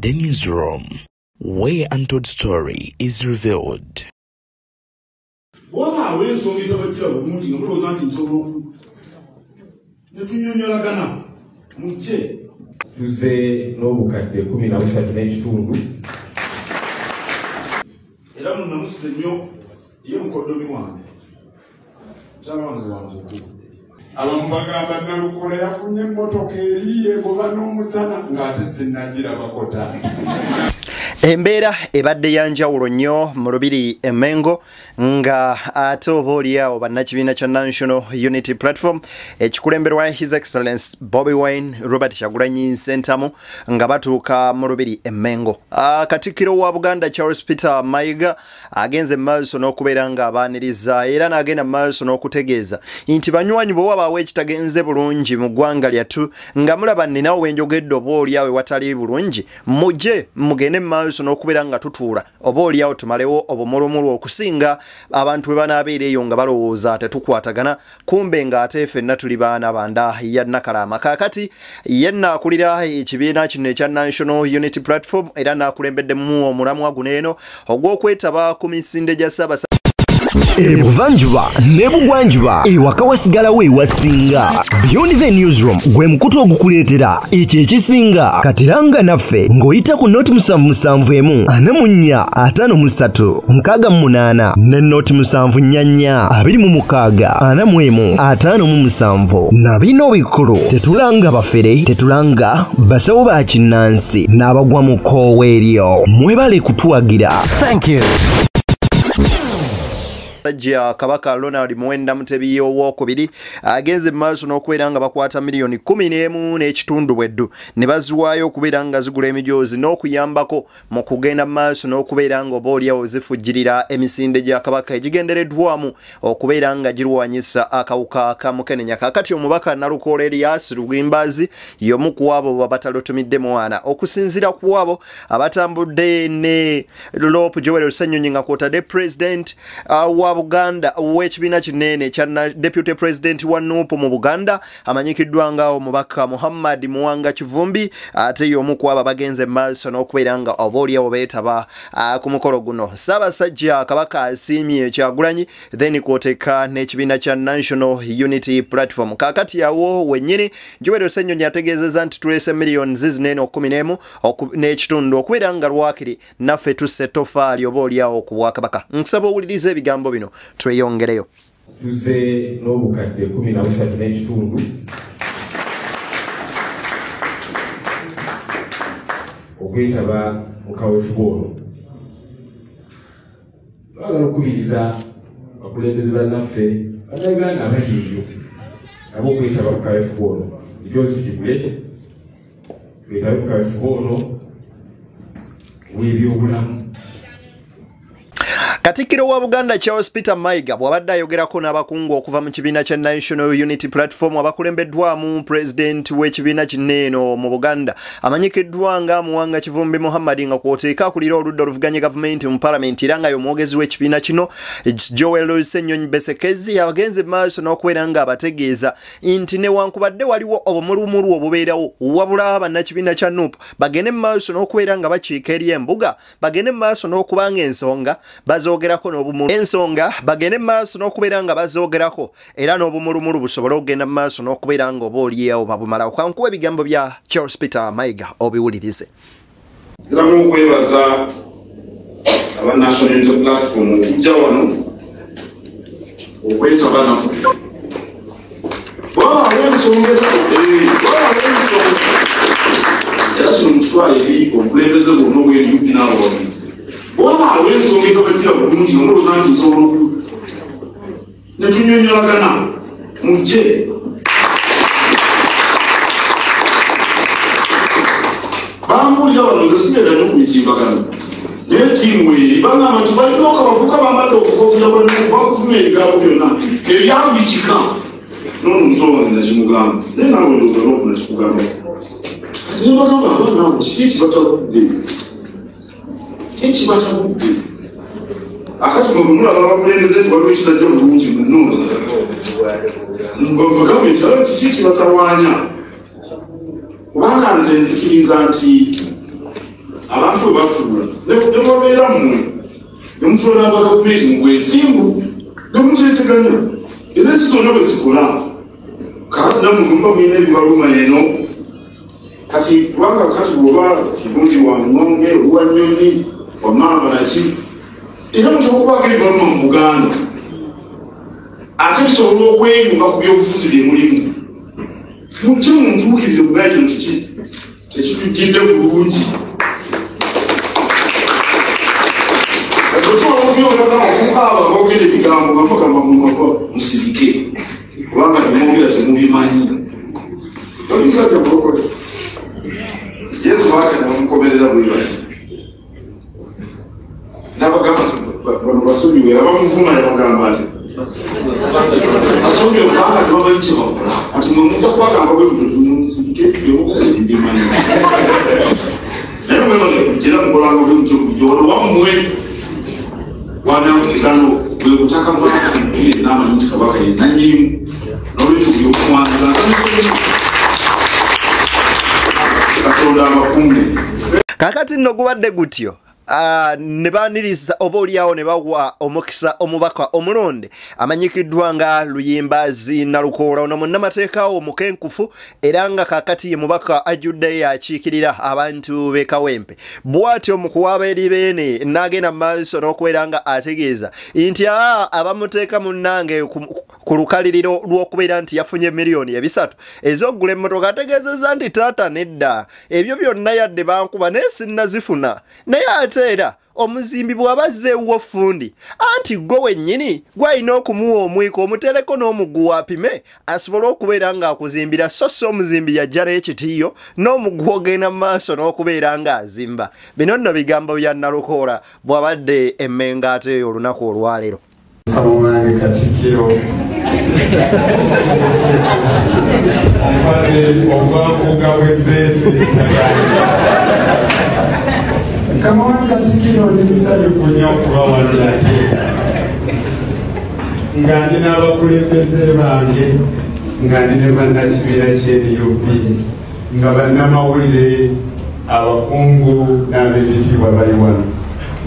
The Newsroom, where untold story is revealed. Tuze n'obukadde 13 n'ekitundu era munamusire nnyo ye mukoddomi wange kyala wange wanguku abamu bagamba Nalukola yafunye emmotoka eri egoba n'omusana ng'ate sinnagirabako taa. Embeera ebadde yanjawulo nnyo mu Lubiri e Mengo nga ate oba oliawo bannakibiina kya National Unity Platform ekikulemberwa His Excellence Bobi Wine Robert Kyagulanyi Ssentamu nga batuuka mu Lubiri e Mengo. Katikkiro wa Buganda Charles Peter Mayiga agenze maaso n'okubeera nga abaaniriza era n'agenda maaso n'okutegeeza nti banywanyi bwe wabaawo ekitagenze bulungi mu ggwanga lyattu nga mulaba nninawo wenjogedde oba oliawo watali bulungi mujje mugende maaso n'okubeera nga tutuula oba oliawo tumalewo obumulumulu okusinga abantu bwe banaabeera eyo nga balowooza tetukwatagana kumbe ng'ate ffenna tuli baana banda ya Nakalama. Kaakati ye nnaakulira ekibiina kino ekya National Unity Platform era n'akulembeddemu omulamwa guno eno ogw'okwetaba ku misinde gya Ssaabasajja Ebuvanjuba nebugwanjuba ewaka wasigalawo ewasinga. Beyond the Newsroom gwe mukutu ogukuleetera ekyo ekisinga katiranga naffe ng'oyita ku noti 771 44 58 ne noti 744 26 41 na bino bikulu tetulanga bafere tetulanga basawo ba kinnansi n'abagwa mu koowa eryo mwebale kutuwagira. Thank you. Sajja Kabaka Ronald Muwenda Mutebi owokubiri agenze maaso n'okubeera nga bakwata $11 n'ekitundu bweddu ne baziwaayo okubeera nga zigula emijoozi n'okuyambako mu kugenda maaso n'okubeera nga oba oliawo zifujjirira emisinde gya Kabaka egigendereddwamu okubeera nga girwanyisa akawuka ka Mukenenya. Kaakati omubaka Nalukola Erias Lugimbazi y'omu ku abo abatalotumidde mwana okusinziira ku abo abatambudde ne Lope Joel Ssenyonyi nga kwotadde President wa Buganda w'ekibiina kinene kya Deputy President wa NUP mu Buganda amanyikiddwa nga omubaka Muhammad Muwanga Kivumbi ate y'omu ku abo bagenze maaso n'okubeera nga oba oliawo beetaba ku mukolo guno. Ssaabasajja Kabaka asiimye Kyagulanyi then kwoteka n'ekibiina kya National Unity Platform. Kaakati awo wennyini Joel Ssenyonyi ategeezezza nti tuleese $11 n'ekitundu okubeera nga lwakiri naffe tusse tofaali oba oliawo ku Bwakabaka. Nkusaba owuliriza ebigambo bino tweyongereyo. Tuze n'obukadde 13 n'ekitundu okwetaba mu kaweefube ono. Twagala okukubiriza abakulembeze bannaffe bannayuganda abaliyo nabo okwetaba mu kaweefube ono ejoozi tukigule twetabe mu kaweefube ono w'ebyobulamu. Katikkiro wa Buganda Charles Peter Mayiga bw'abadde ayogerako n'abakungu okuva mu kibiina kya National Unity Platform abakulembeddwamu President w'ekibiina kinene mu Buganda amanyikiddwa nga Muwanga Kivumbi Muhammad nga kw'oteeka akulira oludda oluvuganya gavumenti mu Parliament era nga y'omwogezi w'ekibiina kino Joel Ssenyonyi Besekezi abagenze maaso n'okubeera nga abategeeza nti newankubadde waliwo obumulumulu obubeerawo wabula bannakibiina kya NUP bagende maaso n'okubeera nga bakiika eri embuga bagende maaso n'okubanga ensonga bazoogerako n'obumulu ensonga bagende maaso n'okubeera nga bazoogerako era n'obumulumulu busobole okugenda maaso n'okubeera nga oba oliawo babumalawo. Kankuwa ebigambo bya Charles Peter Mayiga obiwulirize. Nziramu okwebaza aba National Unity Platform okujja wano okwetaba naffe. Wabaawo ensonga era kino mutwala eri obukulembeze bwonna obw'ebyupi n'abawagizi. Wabaawo ensonga etabagira bulungi omulowooza nti nsobola ne tunyonyolagana mujje. Bambulira wano nze sibeera n'okuyitimbagana naye ttiimu eri bagamba nti balina okabavuka bambadde okukofira bakufuna ebigambo byonna ebyabikika n'onomutowange nakimugamba naye naawe ndowooza n'okuna kikugamba ate ne bagamba abaanaawe kiki ekibatabudde ekibatabudde akati mulaba abakulembeze nti waliwo ekisajja bulungi munno mbagamba ekirala kiki ekibatawaanya kubanga nze nzikiriza nti abantu bwe batula ne babeera mmwe ne mutuula n'abagavumenti mu bwesimbu ne muteeseganya era ezi zonna bwe zikola kakati nammwe mba mulina ebibaluma eno kati kubanga kati bw'oba kivundi wa ŋŋonge oluwa nnyonyi wamaama naki era muteekubaako ebibaluma mu Buganda ate bisobola okweyunga ku byobufuzi bye mulimu mujje muntuukirire mugaye kino kiki ekitujjidde bulungi okukaaba boogera ebigambo nga mugamba mumava musirike kubanga temwogera temubimanyi olimusajja mulokole Yesu waake namukomerera bwe bati n'abagamba bano basonyiwe abamuvuma yabagamba ati asonyiwe kubanga tebamanyi kye bakola ati mwe mujja kubagamba bwe musirike byomubimanyi naye mwemane kugira mukolanga bwe mutyo kujolo wammwe wanakano bwe kutaka mwaka mpire n'amanyi nti kabaka ye nanyimu n'olwekyo byokumwanzula katonda abakume kakati nno gubadde gutyo ne baaniriza oba oliawo ne bawa omukisa omubaka omulonde amanyikiddwa nga Luyimbazi Nalukoola ono munnamateeka omukenkufu era nga kakati ye mubaka ajjudde yakiikirira abantu b'e Kawempe bw'atyo mu kuwaaba eri beene n'agenda mu maaso n'okubeera nga ategeeza nti abamuteeka munnange ku lukaliriro lw'okubeera nti yafunye miliyoni 3 ez'okugula emmotoka ategeezezza nti taata nedda ebyo byonna yadde bankuba naye sinnazifuna naye ate era omuzimbi bw'aba azzeewo ffundi anti gwe wennyini gw'alina okumuwa omwiko omutereko n'omuggu apime asobole okubeera ng'akuzimbira so si omuzimbi yajja n'ekitiiyo n'omuggu ogenda mu maaso n'okubeera ng'azimba bino nno bigambo bya Nalukoola bw'abadde emmenga ate eyo olunaku olwaleero Kamumange Katikkiro ompadde obwavuga bw'ebbeetu Kamumange Katikkiro ndi musanyufu nnyo okubawanira ate nga ndi n'abakulembeze bange nga ndi ne bannakibiina ky'NUP nga bannamawulire abakungu n'ab'ebitiibwa bali wano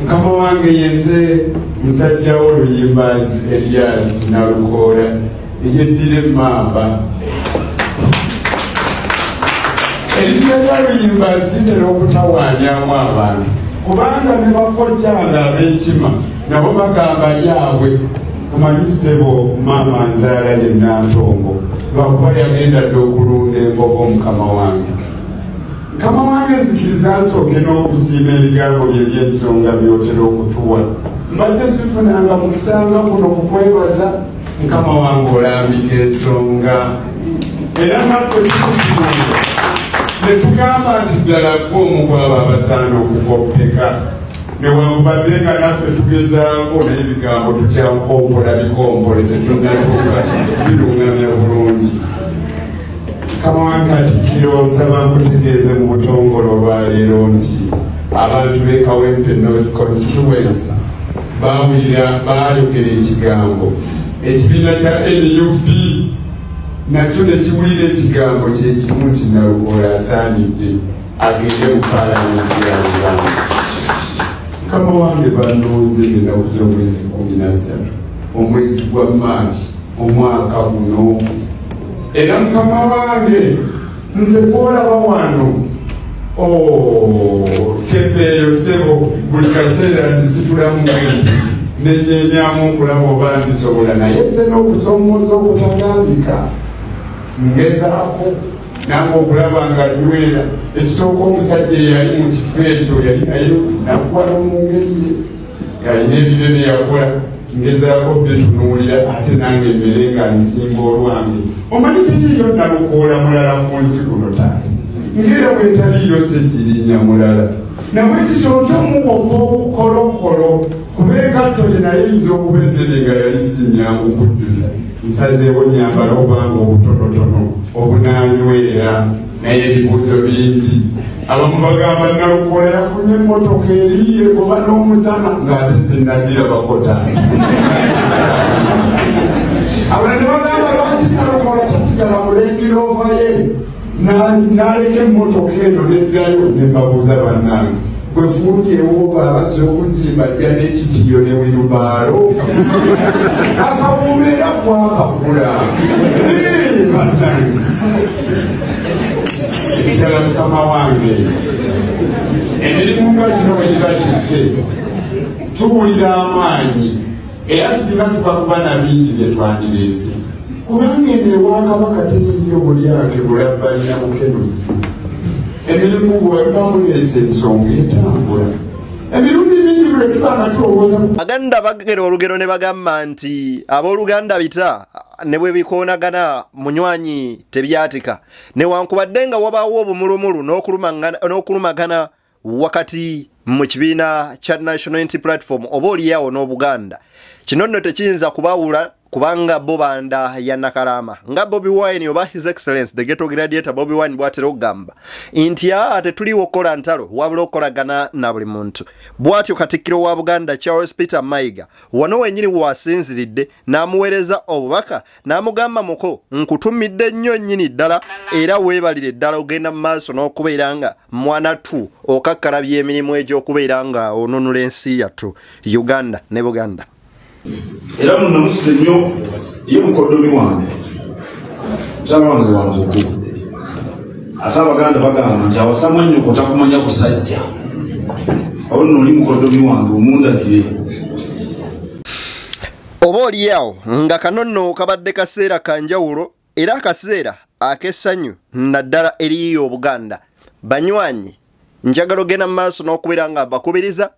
Mukama wange yenze musajja wo Luyimbazi Elias Nalukoola eyeddira emmamba erinnya lya Luyimbazi litera okutawaanyamu abantu kubanga ne bakojjanga ab'enkima nabo bagamba lyabwe kumanyisebo maama nzaala ye Nantongo lwakuba yagenda dde okulunda embogo mukama wange Mukama wange nzikiriza nsooke n'okusiima ebigambo bye by'ensonga by'otera okutuwa mbadde sifunanga mukisanga kuno kukwebaza Mukama wange olambika ensonga era naffe tukutuula ne tugamba nti ddala gw'omu kwabo abasaana okukoppeka newankubadde nga naffe tugezaako naye ebigambo tukyankompola bikompole tetunnatuuka birungamya bulungi Mukama wange Katikkiro nsaba nkutegeeze mu butongole olwaleero nti abantu b'e Kawempe North Constituency baayogera ekigambo ekibiina kya NUP nakyo ne kiwulira ekigambo kyekimu nti Nalukoola asaanidde agende mu paalamenti ya Uganda Mukama wange bannonze ennaku z'omwezi 13 omwezi gwa Maaci omwaka guno era Mukama wange nze kwolaba wano kyepeeyo sebo buli kaseera ngisitulamu mwenti nenyenyamu okulaba oba ndisobola naye se n'okusomooza okutagambika ngezaako nange okulaba nga nywera ekisooka omusajja eyali mu kifo ekyo yali nayo nakuwala mu ngeri ye yalina ebibyo bye yakola ngezaako byetunuulira ate nange emmere nga nsimba olwange omanyi tiriiyo Nalukoola mulala ku nsi kuno taata ngera bwetaliiyo Ssejjirinya mulala namwe kitootomuwa obwobukolokolo kubeegatto ye naye yinza okuba ennene nga yali sinyangu kujjuza nsazeewo nyambala obanga obutonotono obunaanywera naye ebibuuzo bingi abamu bagamba Nalukoola yafunye emmotoka eriye kuba n'omusana ng'ate sinnagirabako taata abala ne bagamba lwaki Nalukoola tasigala mu Range Rover ye n'aleka emmotoka eno neddayo ne mbabuuza bannange bwe fuulyewo abazze okuzimba jja n'ekitiyo ne wirubaalo akawuubeera kwakakula bannange ekirala mukama wange emirimu nga kino bwe kiba kisse tuwulira amaanyi era singa tubakuba na bingi bye twandireese kubanga enewakabaka teriyo bulyake bulabbalina mukenuzi emirimu bwebamuleesa ensonga etambula emirundi mingi bwe tubanga tulowooza baganda bagera olugero ne bagamba nti abooluganda bita ne bwe bikoonagana munywanyi tebyatika newankubadde nga wabaawo obumulumulu n'okulumagana wakati mu kibiina kya National Unity Platform oba oliyawo n'Obuganda kino nno tekiyinza kubaawula kubanga bo banda ya Nakalama nga Bobi Wine oba His Excellency the Ghetto Gladiator Bobi Wine bwatera okugamba nti ate tuliwo okukola ntalo wabula okolagana na buli muntu bwatyo Katikkiro wa Buganda Charles Peter Mayiga wano wenyini wasinziridde n'amuweereza obubaka n'amugamba muko nkutumidde nnyo nnyini ddala era weebalire ddala ogenda mu maaso n'okubeera nga mwana tu okakkalabya emirimu egy'okubeera nga onunula ensi yattu Uganda ne Buganda. Era munamusire nnyo ye mukoddomi wange kyala wange wanvuku ate Abaganda bagamba nti awasamwa nnyo kotakumanya kusajja awo nno oli mukoddomi wange omundagire oba oliawo nga kano nno kabadde kaseera kanjawulo era akaseera ak'essanyu naddala eriyo Obuganda banywanyi njagala ogenda mu maaso n'okubeera nga bakubiriza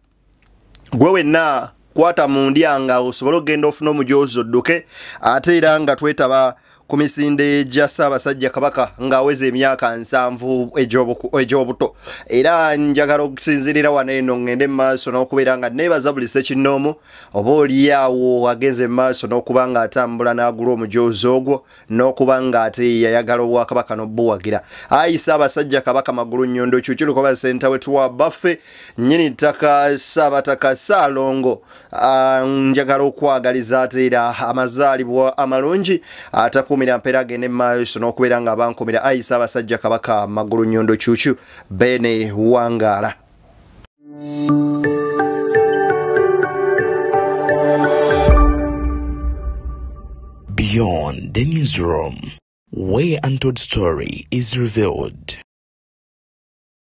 gwe wenna kwata mu ndyanga osobole okugenda ofuna omujoozi odduke ate era nga twetaba ku misinde gya Ssaabasajja Kabaka ng'aweza emyaka 7 egy'obuto era njagala okusinzirira wano eno ngende mu maaso n'okubeera nga neebaza buli ssekinnoomu oba oliawo agenze mu maaso n'okuba nga atambula n'agula omujoozi ogwo n'okuba nga ate yayagala Obwakabaka n'obbuwagira ayi Ssaabasajja Kabaka Magulu Nnyondo Cuucu Lukoba Senta wetu wa baffe nnyini ttaka Ssaabataka Ssaalongo njagala okwagaliza ate era amazaalibwa amalungi atakumira mpeera agende mu maaso n'okubeera nga abankumira ayi Ssaabasajja Kabaka Magulu Nnyondo Cuucu Bene Wangala. Beyond the newsroom, where untold story is revealed.